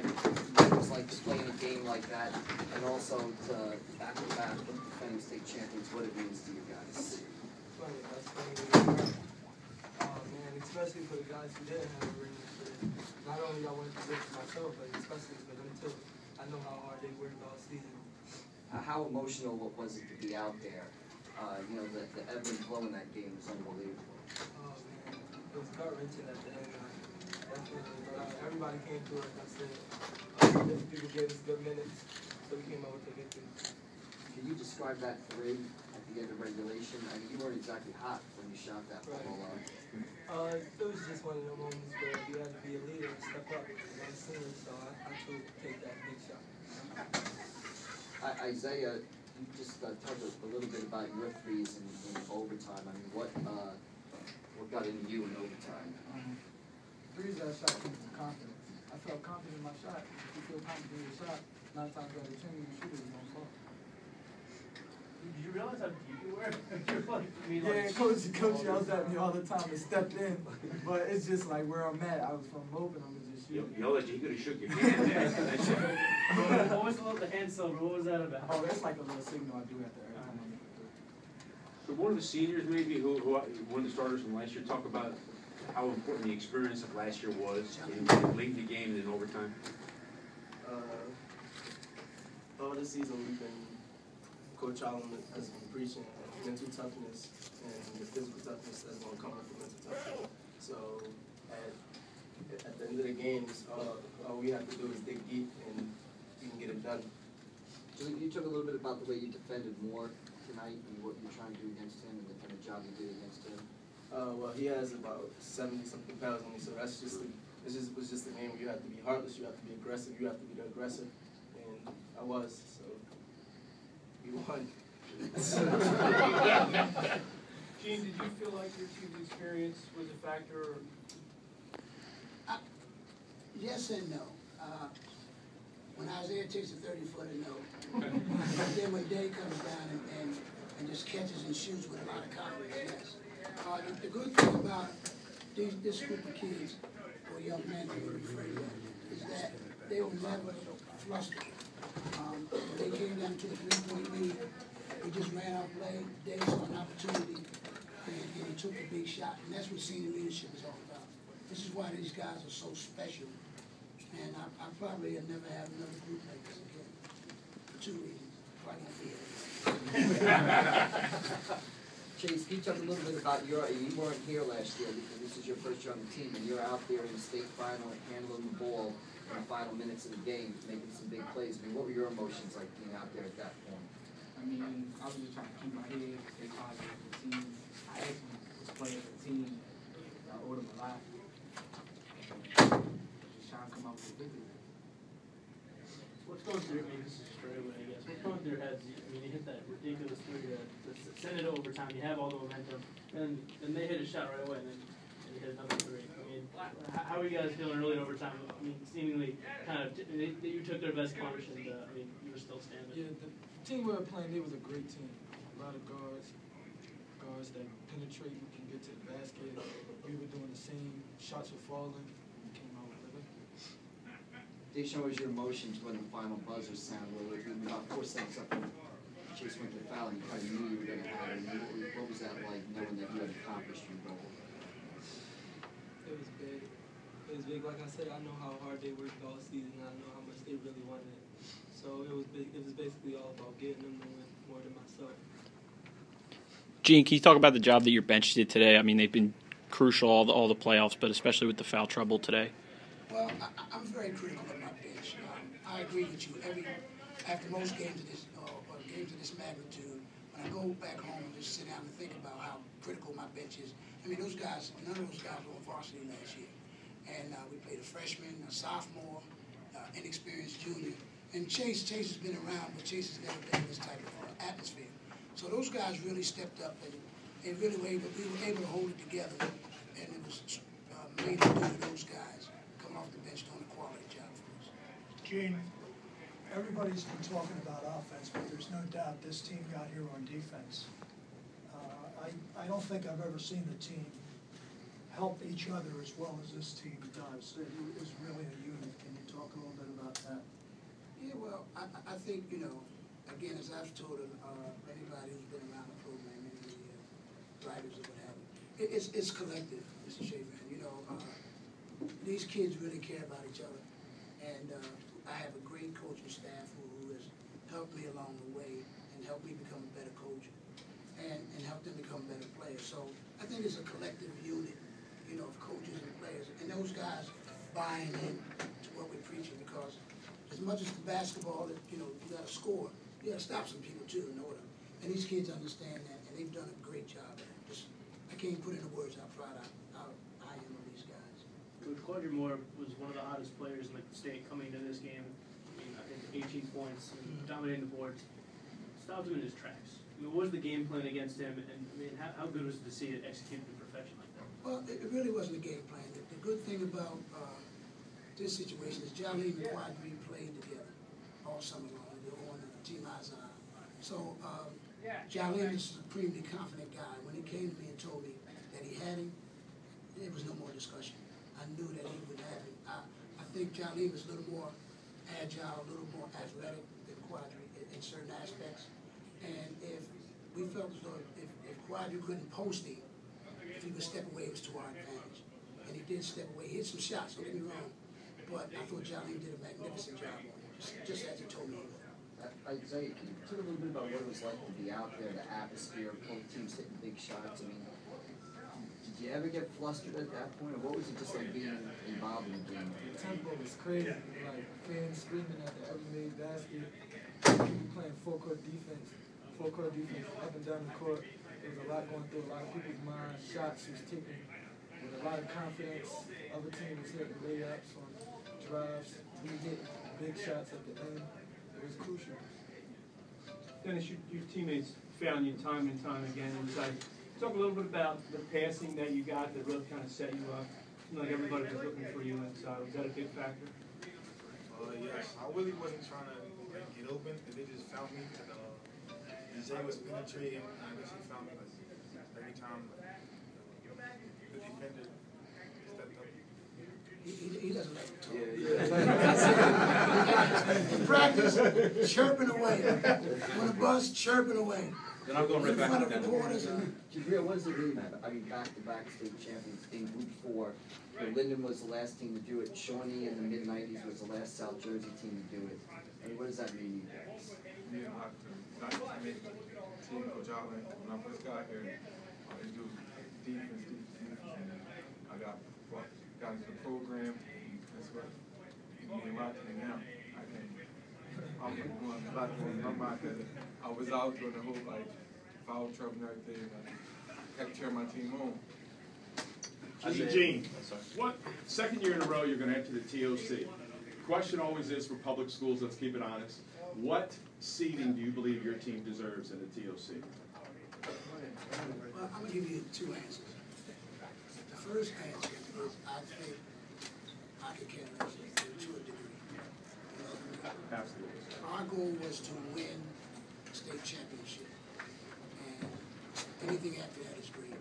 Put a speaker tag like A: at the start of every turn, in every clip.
A: describe what it was like to play in a game like that, and also to back-to-back defending state champions, what it means to you guys?
B: Man, especially for the guys who didn't have a ring this year. Not only I wanted to do it for myself, but especially for them too. I know how hard they worked all season.
A: How emotional was it to be out there? You know, the ebb and flow in that game was unbelievable.
B: Oh man, it was gut-wrenching at the end. Definitely, but everybody came through, like I said. Different people gave us good minutes, so we came out with the victory.
A: Can you describe that three at the end of regulation? I mean, you weren't exactly hot when you shot that ball.
B: It was just one of the moments where you had to be a leader and step up. I'm a senior, so I chose to take that big shot.
A: Isiah, you just talked a little bit about your threes in overtime. I mean, what got into you in overtime?
C: Threes that I shot came from confidence. I felt confident in my shot. If you feel confident in your shot, 9 times out of 10 you shoot it, you don't fall.
D: Did you realize how deep you were?
C: Yeah, coach yells at me all the time to step in, but it's just like where I'm at. I was from open, I'm just shooting.
E: Yell at you, you could have shook your hand.
D: What was the hand silver? What was that about?
C: Oh, that's like a little signal I do after every time I make a three.
E: So one of the seniors, maybe, who one of the starters from last year, talk about how important the experience of last year was late in the game and in overtime.
F: All this season we've been, Coach Allen has been preaching mental toughness and the physical toughness that's going to come with the mental toughness. So at the end of the games, all we have to do is dig deep and we can get it done.
A: You talk a little bit about the way you defended more tonight and what you're trying to do against him and the kind of job you did against him.
F: Well, he has about 70-something pounds on me, so that's just was just a game where you have to be heartless, you have to be aggressive, you have to be the aggressor, and I was, so we won.
D: Gene, did you feel like your team's experience was a factor?
G: Yes and no. When Isiah takes a 30-footer, no. And then when Day comes down and just catches and shoots with a lot of confidence, yes. The good thing about this group of kids, or young men, that we're afraid of, is that they were never flustered. When they came down to a 3-point lead, we just ran our play. Day saw an opportunity, and he took a big shot. And that's what senior leadership is all about. This is why these guys are so special. And I probably will never have another group like this again. For 2 reasons. Probably not be
A: Chase, can you talk a little bit about you weren't here last year because this is your first year on the team, and you're out there in the state final handling the ball in the final minutes of the game, making some big plays. I mean, what were your emotions like being out there at that point?
C: I mean, I was just trying to keep my head, stay positive for the team. I actually was playing for the team. I owed them a lot. Just trying to come out with a victory.
D: What's going through, I mean, this is straight away, I guess. What's going through your heads? I mean, you hit that ridiculous three to send it overtime. You have all the momentum, and they hit a shot right away, and then you hit another three. I mean, how are you guys feeling early in overtime? I mean, seemingly kind of you took their best punch, and I mean, you were still standing.
C: Yeah, the team we were playing, they was a great team. A lot of guards that penetrate and can get to the basket. We were doing the same. Shots were falling. We came out with it.
A: Dayshawn, what was your emotions when the final buzzer sounded? Well, we were about 4 seconds up and Chase went to foul, and you probably knew you were going to have it. What was that like, knowing that you had accomplished your goal?
B: It was big. It was big. Like I said, I know how hard they worked all season, and I know how much they really wanted it. So it was big. It was basically all about getting them to win more than myself.
H: Gene, can you talk about the job that your bench did today? I mean, they've been crucial all the playoffs, but especially with the foul trouble today.
G: Well, I'm very critical of my bench. I agree with you. After most games of this games of this magnitude, when I go back home and just sit down and think about how critical my bench is. I mean, those guys, none of those guys were on varsity last year, and we played a freshman, a sophomore, inexperienced junior, and Chase has been around, but Chase has never been in this type of atmosphere. So those guys really stepped up and really we were able to hold it together, and it was made to do those guys coming off the bench doing a quality job for us.
I: Gene, everybody's been talking about offense, but there's no doubt this team got here on defense. I don't think I've ever seen the team help each other as well as this team does. It is really a unit. Can you talk a little bit
G: think, you know, again, as I've told anybody who's been around the program, any writers or what have you, it's collective, Mr. Shaver. You know, these kids really care about each other, and I have a great coaching staff who has helped me along the way and helped me become a better coach and helped them become better players. So I think it's a collective unit, you know, of coaches and players, and those guys buying in to what we're preaching, because as much as the basketball, you know, you got to score, you got to stop some people too in order. And these kids understand that, and they've done a great job. I can't put into words how proud I am of these guys.
D: Coach Quadri Moore was one of the hottest players in the state coming into this game. I mean, I think 18 points, and dominating the boards. Stopped him in his tracks. I mean, what was the game plan against him, and I mean, how good was it to see it executed in perfection like that?
G: Well, it really wasn't a game plan. The good thing about this situation is Jahleem and Quadri played together all summer long. They were on Team Isiah. So Jahleem is a supremely confident guy. When he came to me and told me that he had him, there was no more discussion. I knew that he would have him. I think Jahleem is a little more agile, a little more athletic than Quadri in certain aspects. And if we felt as though if Quadri couldn't post him, if he would step away, it was to our advantage. And he did step away. He hit some shots, don't get me wrong. But I thought Jahleem did a magnificent job on him, just as he told me he would.
A: Isiah, can you talk a little bit about what it was like to be out there, the atmosphere, both teams hitting big shots? I mean, did you ever get flustered at that point, or what was it just like being involved in the game?
C: The tempo was crazy, like fans screaming at the every made basket, people playing full court defense up and down the court. There was a lot going through a lot of people's minds. Shots was taken with a lot of confidence. Other teams was hitting layups on drives. We hit big shots at the end. It was crucial.
J: Dennis, your teammates found you time and time again inside. Talk a little bit about the passing that you got that really kind of set you up. Like everybody was looking for you inside. Was that a big factor?
K: Yes. I really wasn't trying to get open, but they just found me. Dzja was penetrating, and she found me every time. The defender stepped up.
G: He doesn't like to talk. In practice, chirping away. On the bus, chirping away.
E: Then I'm going right back to that.
A: Ga-briel, what does it really matter? I mean, back-to-back state champions in Group 4. You know, Linden was the last team to do it. Shawnee in the mid-90s was the last South Jersey team to do it. I mean, what does that mean to you guys?
K: I mean, team Coach Allen, when I first got here, they do defense. I got into the program. That's what you locked me now. I'm going back in my mind that I was out doing the whole foul trouble and everything. I kept cheering my team on.
L: Gene, what second year in a row you're going to enter the TOC? Question always is for public schools, let's keep it honest. What seeding do you believe your team deserves in the TOC?
G: Well, I'm going to give you two answers. The first answer is I think I could care less to a degree.
L: Absolutely.
G: Our goal was to win the state championship, and anything after that is great.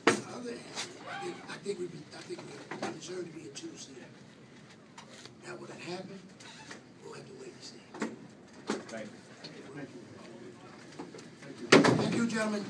G: The other answer, I think we deserve to be a 2 seed. Now, will that happen? We'll have to wait and see.
L: Thank you.
G: Thank you, gentlemen.